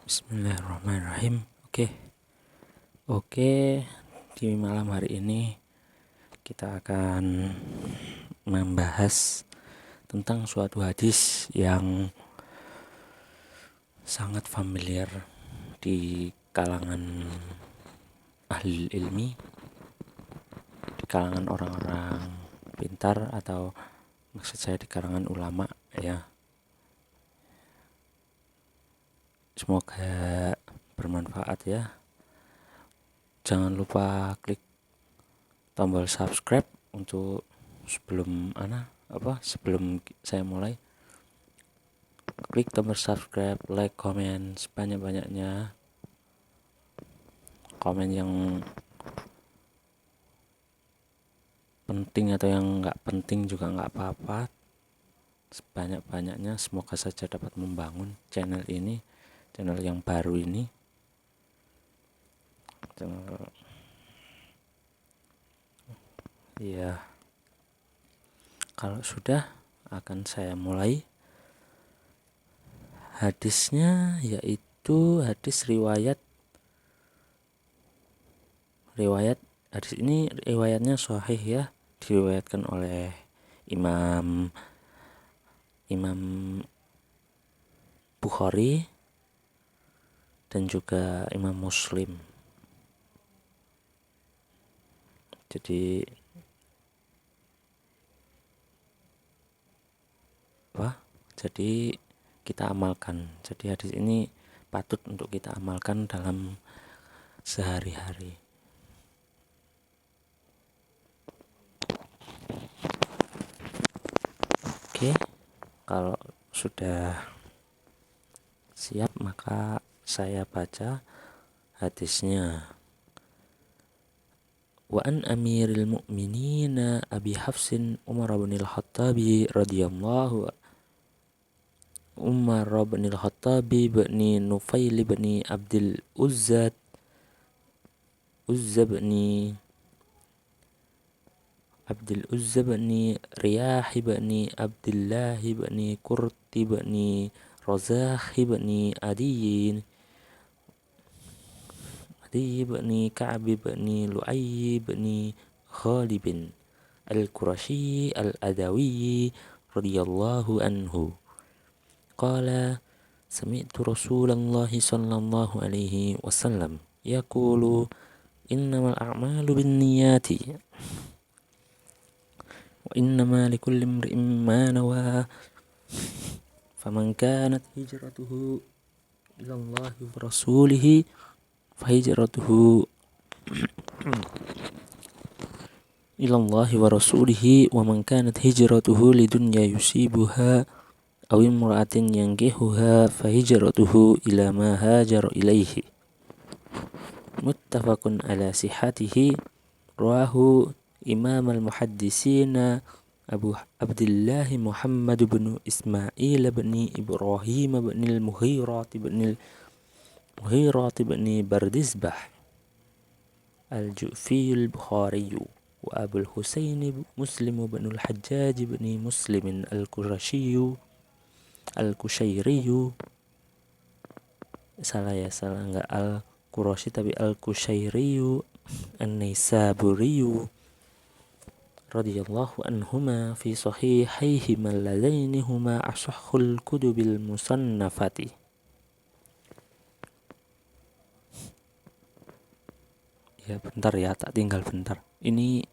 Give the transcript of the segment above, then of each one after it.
Bismillahirrahmanirrahim. Oke, di malam hari ini kita akan membahas tentang suatu hadis yang sangat familiar di kalangan ahli ilmi, di kalangan orang-orang pintar, atau maksud saya di kalangan ulama ya. Semoga bermanfaat ya. Jangan lupa klik tombol subscribe untuk sebelum saya mulai. Klik tombol subscribe, like, komen sebanyak-banyaknya. Komen yang penting atau yang nggak penting juga nggak apa-apa, sebanyak-banyaknya. Semoga saja dapat membangun channel ini, channel yang baru ini. Ya, kalau sudah akan saya mulai. Hadisnya yaitu hadis riwayat hadis ini riwayatnya sahih ya, diriwayatkan oleh Imam Bukhari dan juga Imam Muslim. Jadi kita amalkan. Jadi hadis ini patut untuk kita amalkan dalam sehari-hari. Oke, kalau sudah siap maka saya baca hadisnya. Wa an amiril mu'minina Abi Hafsin Umar bin al-Khattabi radhiyallahu Umar bin al-Khattabi bin Nufail bin Abdul Uzza bin Riyah bin Abdullah bin Qurti bin Razah bin Adi bin Ka'ab bin Lu'ay bin Ghalib al-Qurashi al-Adawi radhiyallahu anhu. Qala sami'tu Rasulullah sallallahu alaihi wasallam yaqulu innamal a'malu binniyati wa innama likulli imri'in ma nawa faman kanat hijratuhu ila Allah wa rasulih fahijratuhu ila Allah wa rasulih wa man kanat hijratuhu lidunya yusibuha aw imra'atin yankihuha fahijratuhu ila ma hajara ilaihi. Muttafaqun ala sihhatihi. Rawahu Imam al-Muhaddisina Abu Abdullah Muhammad bin Ismail bin Ibrahim bin al-Mughirah bin Bardizbah al-Ju'fi al-Bukhari wa Abu al-Husain Muslim bin al-Hajjaj bin Muslim al-Kushairi. Salah enggak al-Qurashi tapi al-Kushairi an-Naisaburi radhiyallahu anhuma fi sahihaihi alladaini huma asahhul kutubil musannafati. Ya bentar ya, tak tinggal bentar. Ini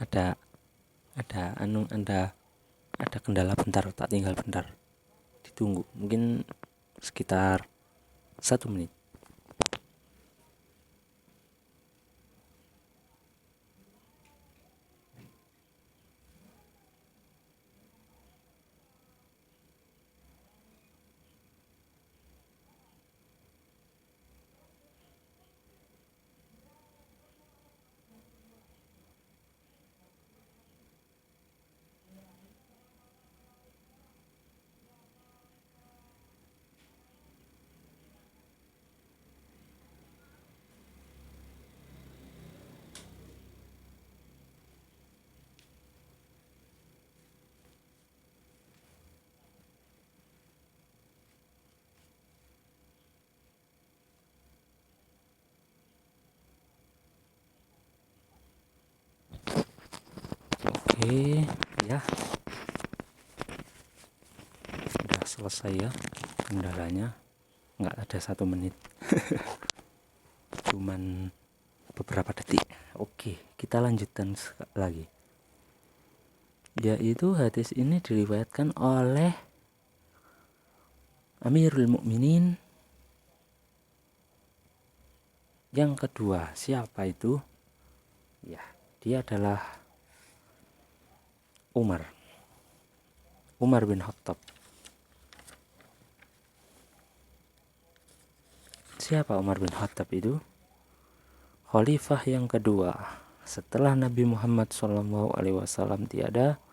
ada kendala bentar, tak tinggal bentar. Ditunggu mungkin sekitar 1 menit. Oke, ya udah selesai ya kendalanya, nggak ada 1 menit. Cuman beberapa detik. Oke, kita lanjutkan lagi. Yaitu hadis ini diriwayatkan oleh Amirul Mukminin yang kedua. Siapa itu? Ya, dia adalah Umar bin Khattab. Siapa Umar bin Khattab itu? Khalifah yang kedua setelah Nabi Muhammad SAW tiada,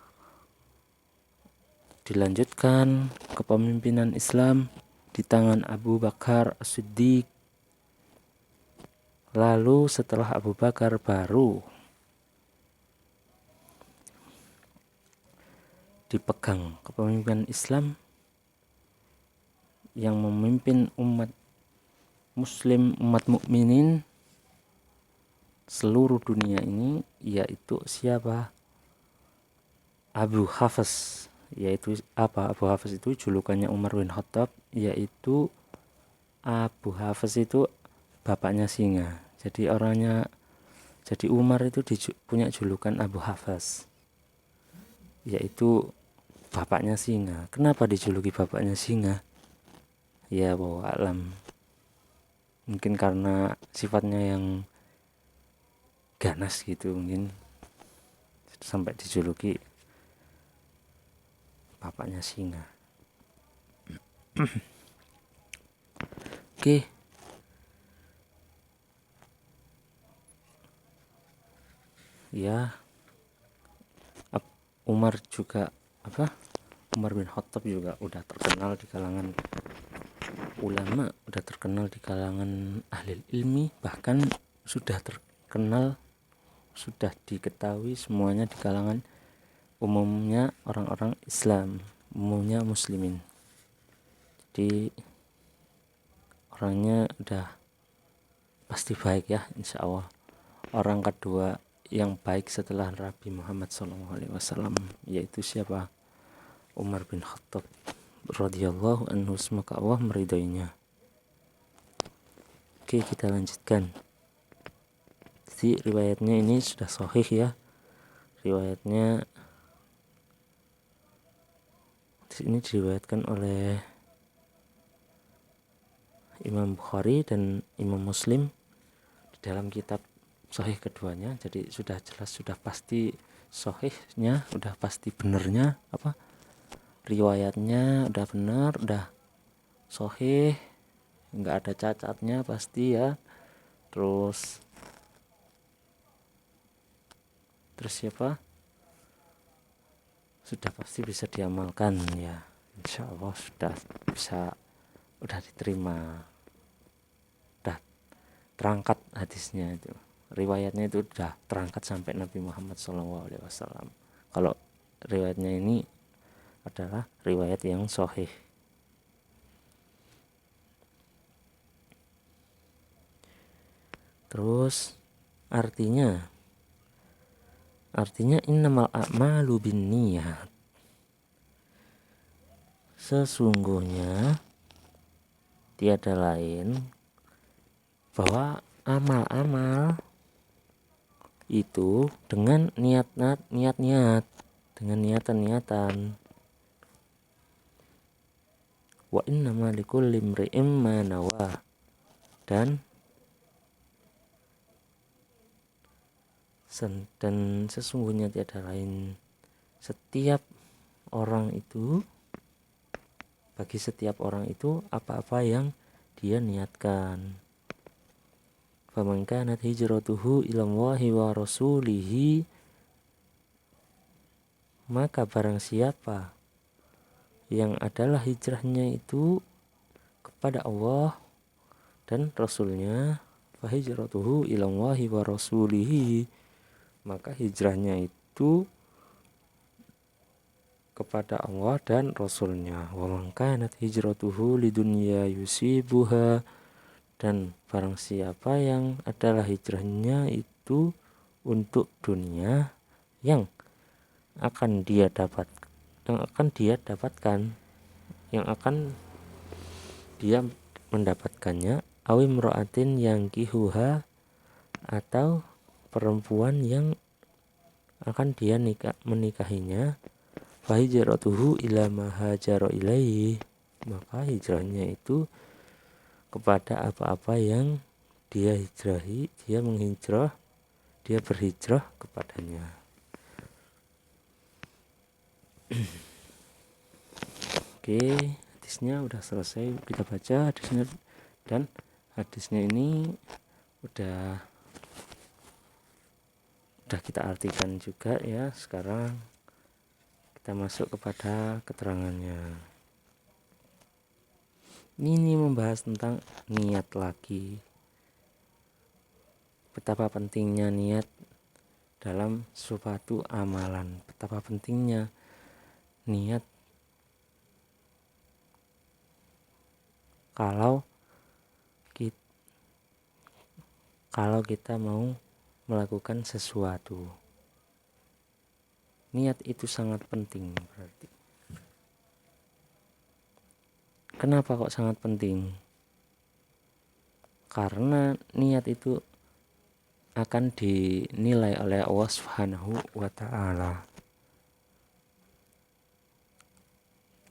dilanjutkan kepemimpinan Islam di tangan Abu Bakar As-Siddiq. Lalu setelah Abu Bakar baru dipegang kepemimpinan Islam yang memimpin umat muslim, umat mukminin seluruh dunia ini, yaitu siapa? Abu Hafs. Yaitu apa? Abu Hafs itu julukannya Umar bin Khattab, yaitu Abu Hafs itu bapaknya singa. Jadi Umar itu punya julukan Abu Hafs, yaitu bapaknya singa. Kenapa dijuluki bapaknya singa? Ya wallahu alam. Mungkin karena sifatnya yang ganas gitu, mungkin sampai dijuluki bapaknya singa. Oke. Ya, Umar bin Khattab juga udah terkenal di kalangan ulama, udah terkenal di kalangan ahli ilmi, bahkan sudah terkenal, sudah diketahui semuanya di kalangan umumnya orang-orang Islam, umumnya muslimin. Jadi orangnya udah pasti baik ya, insya Allah. Orang kedua yang baik setelah Nabi Muhammad SAW, yaitu siapa? Umar bin Khattab radhiyallahu anhu, semoga Allah meridainya. Oke, kita lanjutkan. Jadi riwayatnya ini sudah sahih ya. Riwayatnya ini diriwayatkan oleh Imam Bukhari dan Imam Muslim di dalam kitab sahih keduanya. Jadi sudah jelas, sudah pasti sahihnya, udah pasti benernya riwayatnya udah benar, udah sahih, nggak ada cacatnya pasti ya. Terus siapa? Sudah pasti bisa diamalkan ya, insya Allah udah diterima, udah terangkat hadisnya itu, riwayatnya itu udah terangkat sampai Nabi Muhammad SAW. Kalau riwayatnya ini adalah riwayat yang sahih. Terus artinya innamal a'malu binniyat, sesungguhnya tiada lain bahwa amal-amal itu dengan niat, dengan niatan. Wa innama likulli imri'in ma nawa, dan sesungguhnya tiada lain bagi setiap orang itu apa-apa yang dia niatkan. Faman kanat hijratuhu ilallahi wa rasulihi, maka barang siapa yang adalah hijrahnya itu kepada Allah dan Rasulnya, fa hijratuhu ilallahi wa rasulihi, maka hijrahnya itu kepada Allah dan Rasulnya. Wa man kanat hijratuhu lidunya yusibuha, dan barang siapa yang adalah hijrahnya itu untuk dunia yang akan dia dapat yang akan dia dapatkan yang akan dia mendapatkannya, awim ro'atin yang kihuha, atau perempuan yang akan dia menikahinya, fahijratuhu ila ma hajara ilaihi, maka hijrahnya itu kepada apa-apa yang dia hijrahi, dia berhijrah kepadanya. Oke, hadisnya udah selesai kita baca hadisnya, dan hadisnya ini udah kita artikan juga ya. Sekarang kita masuk kepada keterangannya. Ini membahas tentang niat lagi. Betapa pentingnya niat dalam suatu amalan. Betapa pentingnya niat kalau kita mau melakukan sesuatu. Niat itu sangat penting berarti. Kenapa kok sangat penting? Karena niat itu akan dinilai oleh Allah Subhanahu wa ta'ala.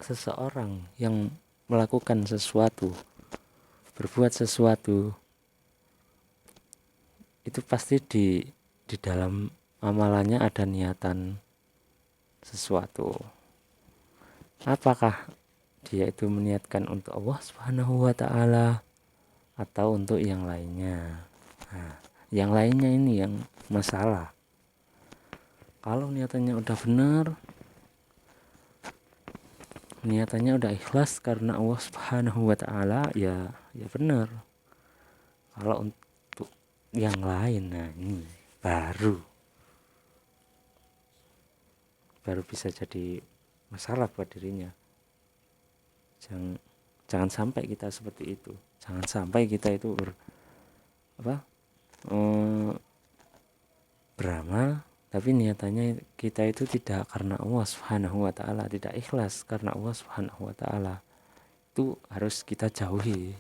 Seseorang yang melakukan sesuatu, berbuat sesuatu, itu pasti di dalam amalannya ada niatan sesuatu. Apakah dia itu meniatkan untuk Allah Subhanahu wa ta'ala atau untuk yang lainnya? Nah, yang lainnya ini yang masalah. Kalau niatannya udah benar, niatannya udah ikhlas karena Allah Subhanahu wa ta'ala, ya benar. Kalau untuk yang lain, nah ini baru bisa jadi masalah buat dirinya. Jangan sampai kita seperti itu. Jangan sampai kita itu beramal tapi niatannya kita itu tidak karena Allah Subhanahu wa ta'ala, tidak ikhlas karena Allah Subhanahu wa ta'ala. Itu harus kita jauhi,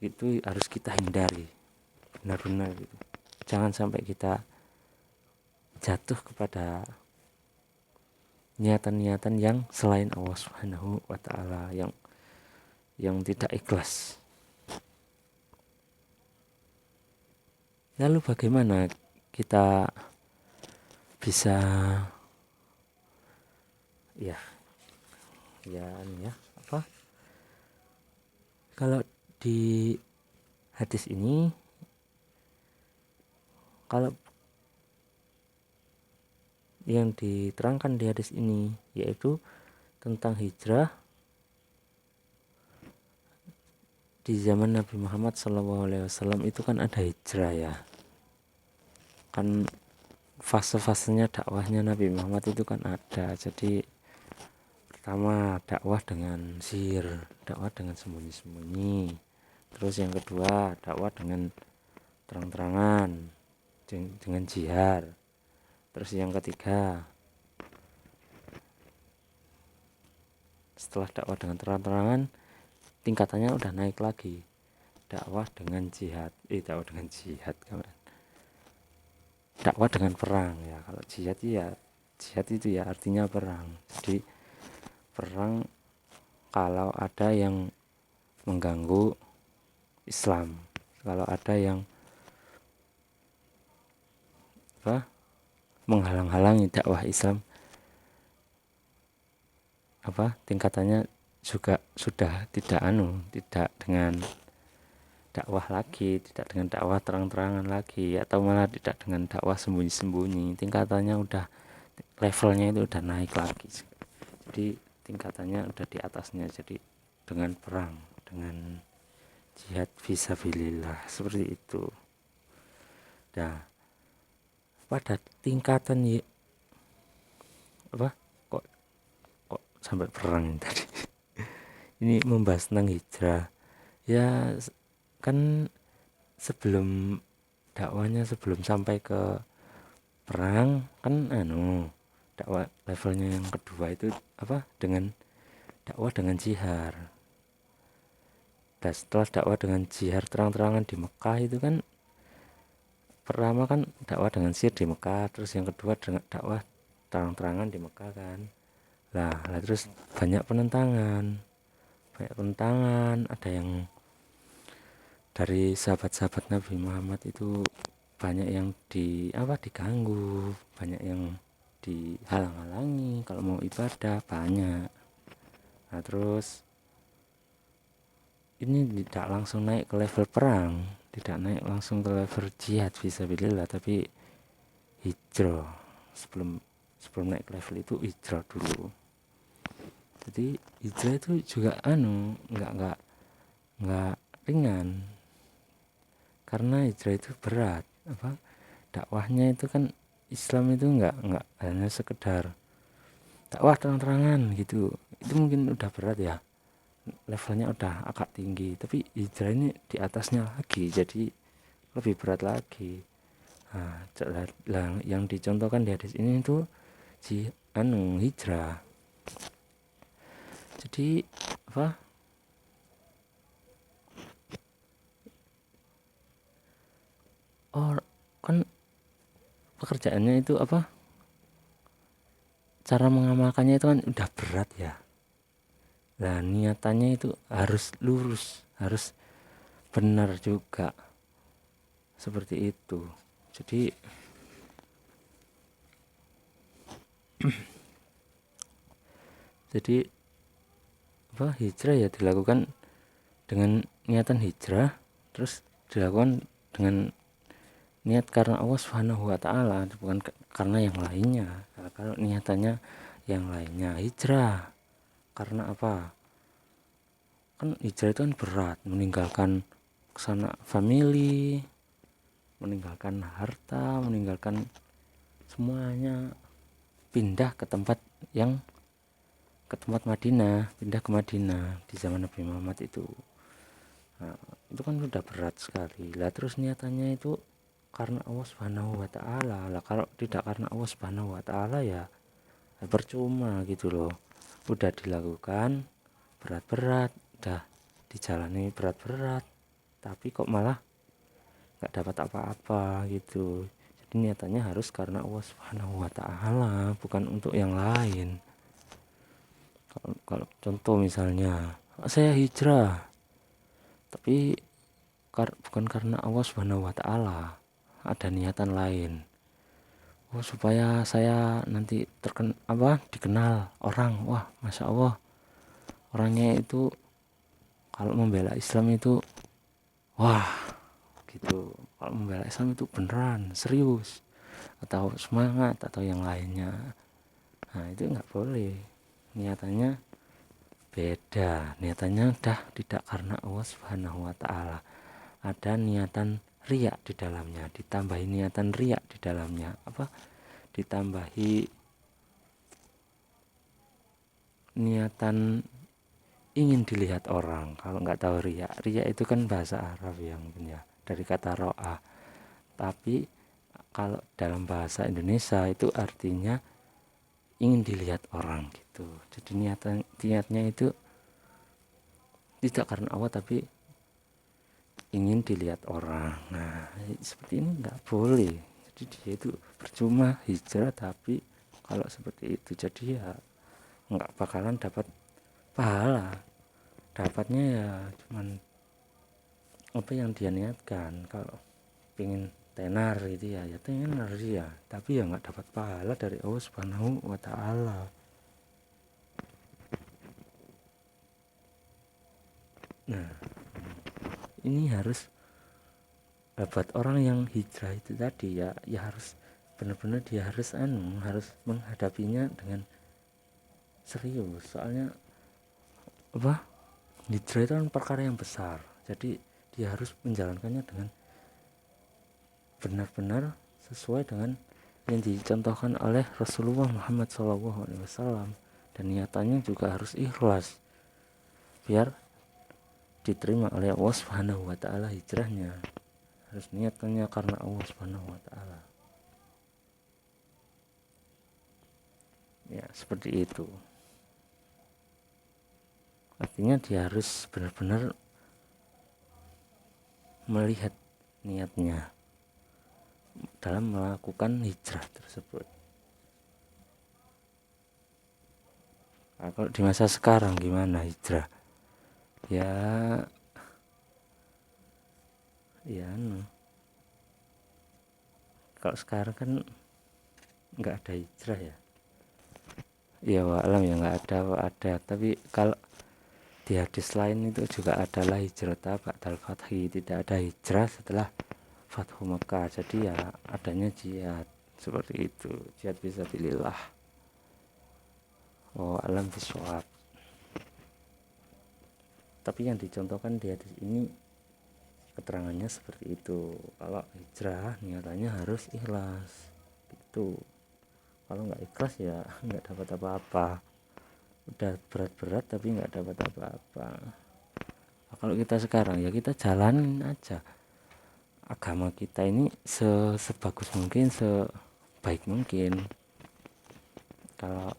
itu harus kita hindari benar-benar gitu. Jangan sampai kita jatuh kepada niatan-niatan yang selain Allah Subhanahu wa ta'ala, yang tidak ikhlas. Lalu bagaimana kita bisa kalau di hadis ini, kalau yang diterangkan di hadis ini yaitu tentang hijrah di zaman Nabi Muhammad SAW, itu kan ada hijrah ya, kan fase-fasenya dakwahnya Nabi Muhammad itu kan ada. Jadi pertama dakwah dengan sihir, dakwah dengan sembunyi-sembunyi. Terus yang kedua dakwah dengan terang-terangan, dengan jihad. Terus yang ketiga, setelah dakwah dengan terang-terangan, tingkatannya udah naik lagi, dakwah dengan jihad. Dakwah dengan perang ya. Kalau jihad itu ya artinya perang. Jadi perang kalau ada yang mengganggu Islam, kalau ada yang menghalang-halangi dakwah Islam, tingkatannya juga sudah tidak dengan dakwah lagi, tidak dengan dakwah terang-terangan lagi, atau malah tidak dengan dakwah sembunyi-sembunyi. Tingkatannya levelnya itu udah naik lagi. Jadi tingkatannya udah di atasnya, jadi dengan perang, dengan jihad fisabilillah, seperti itu. Nah, pada tingkatan kok sampai perang tadi. Ini membahas tentang hijrah ya, kan sebelum dakwanya, sebelum sampai ke perang kan dakwah levelnya yang kedua itu dengan dakwah dengan jihar. Dan setelah dakwah dengan jihar terang-terangan di Mekah itu kan, pertama kan dakwah dengan sir di Mekah, terus yang kedua dengan dakwah terang-terangan di Mekah kan. Lah terus banyak penentangan, ada yang dari sahabat-sahabat Nabi Muhammad itu banyak yang diganggu, banyak yang dihalang-halangi kalau mau ibadah, banyak. Nah terus ini tidak langsung naik ke level perang, tidak naik langsung ke level jihad fisabilillah, tapi hijrah. Sebelum naik ke level itu hijrah dulu. Jadi hijrah itu juga nggak ringan, karena hijrah itu berat. Dakwahnya itu kan, Islam itu nggak hanya sekedar dakwah terang-terangan gitu, itu mungkin udah berat ya, levelnya udah agak tinggi, tapi hijrah ini di atasnya lagi, jadi lebih berat lagi. Nah, yang dicontohkan di hadis ini itu hijrah. Jadi kan pekerjaannya itu cara mengamalkannya itu kan udah berat ya. Nah niatannya itu harus lurus, harus benar juga, seperti itu. Jadi hijrah ya dilakukan dengan niatan hijrah, terus dilakukan dengan niat karena Allah Subhanahu wa taala, bukan karena yang lainnya. Nah, kalau niatannya yang lainnya, hijrah karena apa? Kan hijrah itu kan berat, meninggalkan sanak family, meninggalkan harta, meninggalkan semuanya, pindah ke tempat Madinah, pindah ke Madinah di zaman Nabi Muhammad itu. Nah, itu kan sudah berat sekali. Lah terus niatannya itu karena Allah Subhanahu wa taala. Lah kalau tidak karena Allah Subhanahu wa taala ya percuma gitu loh. Udah dilakukan berat-berat, udah dijalani berat-berat, tapi kok malah nggak dapat apa-apa gitu. Jadi niatannya harus karena Allah Subhanahu wa taala, bukan untuk yang lain. Kalau contoh misalnya saya hijrah, tapi bukan karena Allah Subhanahu wa taala, ada niatan lain. Supaya saya nanti dikenal orang, wah masya Allah orangnya itu kalau membela Islam itu wah gitu, kalau membela Islam itu beneran serius, atau semangat, atau yang lainnya. Nah itu nggak boleh, niatannya beda, niatannya udah tidak karena Allah Subhanahu wa taala, ada niatan riak di dalamnya, ditambahi niatan riak di dalamnya, ditambahi niatan ingin dilihat orang. Kalau nggak tahu riak itu kan bahasa Arab yang punya dari kata ro'a, tapi kalau dalam bahasa Indonesia itu artinya ingin dilihat orang gitu. Jadi niatnya itu tidak karena Allah, tapi ingin dilihat orang. Nah seperti ini nggak boleh. Jadi dia itu percuma hijrah, tapi kalau seperti itu jadi ya nggak bakalan dapat pahala, dapatnya ya cuman apa yang dia niatkan. Kalau pengen tenar gitu ya tenar dia, tapi ya nggak dapat pahala dari Allah Subhanahu wa taala. Nah ini harus buat orang yang hijrah itu tadi ya harus benar-benar dia harus menghadapinya dengan serius. Soalnya hijrah itu kan perkara yang besar, jadi dia harus menjalankannya dengan benar-benar sesuai dengan yang dicontohkan oleh Rasulullah Muhammad SAW, dan niatannya juga harus ikhlas biar diterima oleh Allah Subhanahu wa taala. Hijrahnya harus niatannya karena Allah Subhanahu wa taala. seperti itu. Artinya dia harus benar-benar melihat niatnya dalam melakukan hijrah tersebut. Nah, kalau di masa sekarang gimana hijrah? Ya kalau sekarang kan nggak ada hijrah ya. Ya wa'alam ya nggak ada. Tapi kalau di hadis lain itu juga adalah hijrah ba'dal fathi, tidak ada hijrah setelah Fathu Makkah. Jadi ya adanya jihad seperti itu, jihad fisabilillah. Alam bisawab. Tapi yang dicontohkan di hadis ini keterangannya seperti itu. Kalau hijrah niatannya harus ikhlas gitu. Kalau nggak ikhlas ya nggak dapat apa-apa. Udah berat-berat tapi nggak dapat apa-apa. Nah, kalau kita sekarang ya kita jalanin aja agama kita ini sebagus mungkin, sebaik mungkin.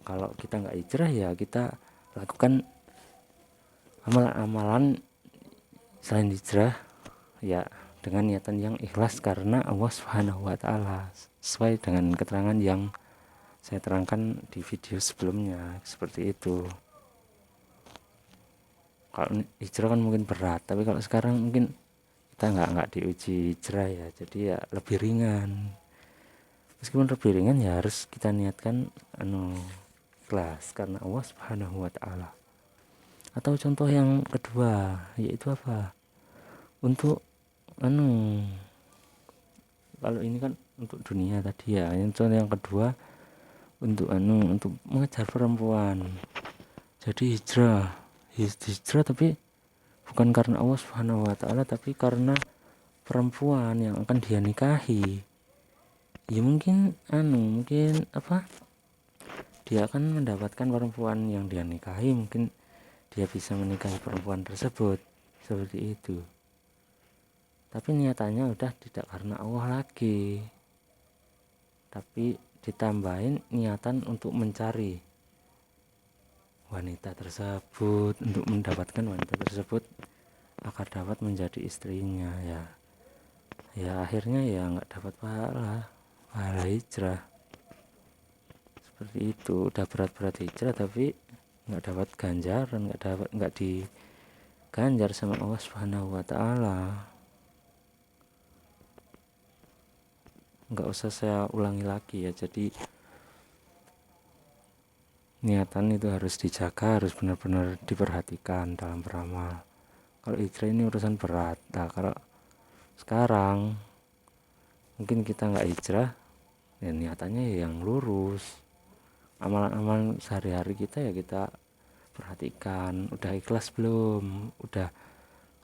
Kalau kita nggak hijrah ya kita lakukan amalan-amalan selain hijrah ya dengan niatan yang ikhlas karena Allah Subhanahu wa taala, sesuai dengan keterangan yang saya terangkan di video sebelumnya seperti itu. Kalau hijrah kan mungkin berat, tapi kalau sekarang mungkin kita nggak diuji hijrah ya, jadi ya lebih ringan. Meskipun lebih ringan ya harus kita niatkan ikhlas karena Allah Subhanahu wa taala. Atau contoh yang kedua yaitu apa? Untuk kalau ini kan untuk dunia tadi ya. Yang contoh yang kedua untuk mengejar perempuan. Jadi hijrah tapi bukan karena Allah Subhanahu wa taala, tapi karena perempuan yang akan dia nikahi. Ya mungkin dia akan mendapatkan perempuan yang dia nikahi, mungkin dia bisa menikahi perempuan tersebut seperti itu. Tapi niatannya udah tidak karena Allah lagi, tapi ditambahin niatan untuk mencari wanita tersebut, untuk mendapatkan wanita tersebut agar dapat menjadi istrinya. Ya akhirnya ya nggak dapat pahala hijrah seperti itu. Udah berat-berat hijrah tapi nggak dapat ganjaran, nggak diganjar sama Allah Subhanahu wa taala. Nggak usah saya ulangi lagi ya. Jadi niatan itu harus dijaga, harus benar-benar diperhatikan dalam beramal. Kalau hijrah ini urusan berat. Nah kalau sekarang mungkin kita nggak hijrah ya, niatannya yang lurus. Amalan-amalan sehari-hari kita ya kita perhatikan, udah ikhlas belum, udah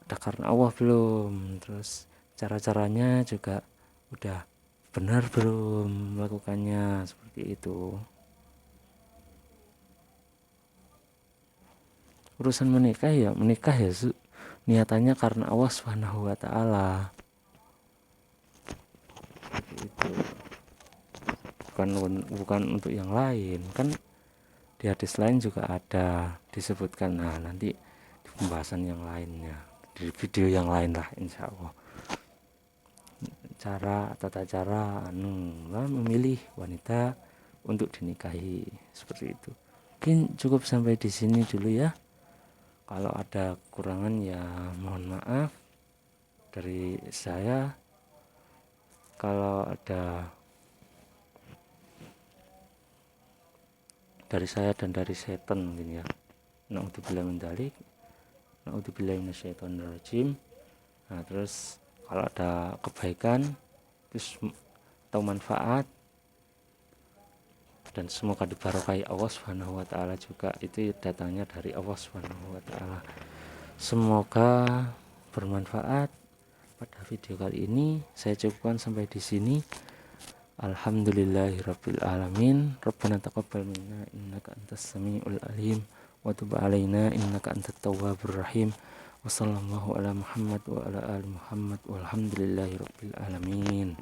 karena Allah belum, terus cara-caranya juga udah benar belum melakukannya, seperti itu. Urusan menikah ya niatannya karena Allah Subhanahu wa taala. Itu bukan untuk yang lain. Kan di hadis lain juga ada disebutkan. Nah, nanti di pembahasan yang lainnya, di video yang lain lah insya Allah. Tata cara memilih wanita untuk dinikahi seperti itu. Mungkin cukup sampai di sini dulu ya. Kalau ada kekurangan ya mohon maaf dari saya. Kalau ada dari saya dan dari setan mungkin ya. Na'udzubillah min dzalik. Na'udzubillah minasyaitonir rajim. Nah, terus kalau ada kebaikan terus atau manfaat dan semoga dibarokahi Allah Subhanahu wa taala juga, itu datangnya dari Allah Subhanahu wa taala. Semoga bermanfaat. Pada video kali ini saya cukupkan sampai di sini. Alhamdulillahirabbil alamin. Rabbana taqabbal minna innaka antas samiul alim wa tub alaina innaka antat tawwabur rahim. Wassallallahu ala Muhammad wa ala ali Muhammad walhamdulillahirabbil alamin.